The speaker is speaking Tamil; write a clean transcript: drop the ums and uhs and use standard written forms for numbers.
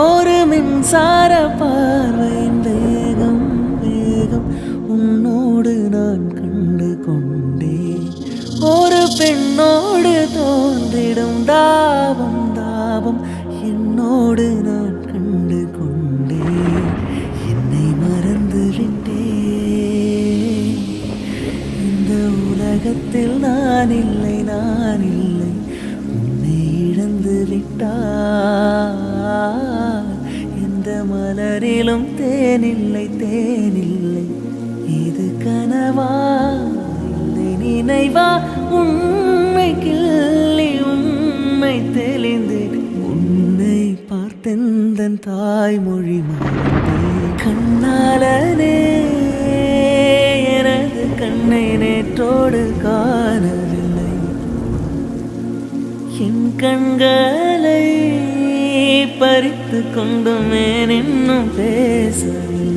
ஒரு மின்சார பார்வையின் வேகம் வேகம் உன்னோடு நான் கண்டு கொண்டேன். ஒரு பெண்ணோடு தோன்றிடும் தாபம் தாபம் என்னோடு நான் கண்டு கொண்டேன். என்னை மறந்து விட்டேன். இந்த உலகத்தில் நான் இல்லை நான் இல்லை. உன்னை இழந்து விட்டார். எந்த மலரிலும் தேனில்லை தேனில்லை. இது கனவா இல்லை நினைவா? உண்மை கிள்ளி உண்மை தெளிந்தேன். உன்னை பார்த்தெந்தன் தாய்மொழி மறந்தேன். கண்ணாலனே எனது கண்ணை நேற்றோடு காணவில்லை. என் கண்களை பறித்து கொண்டுமே இன்னும் பேசவில்லை.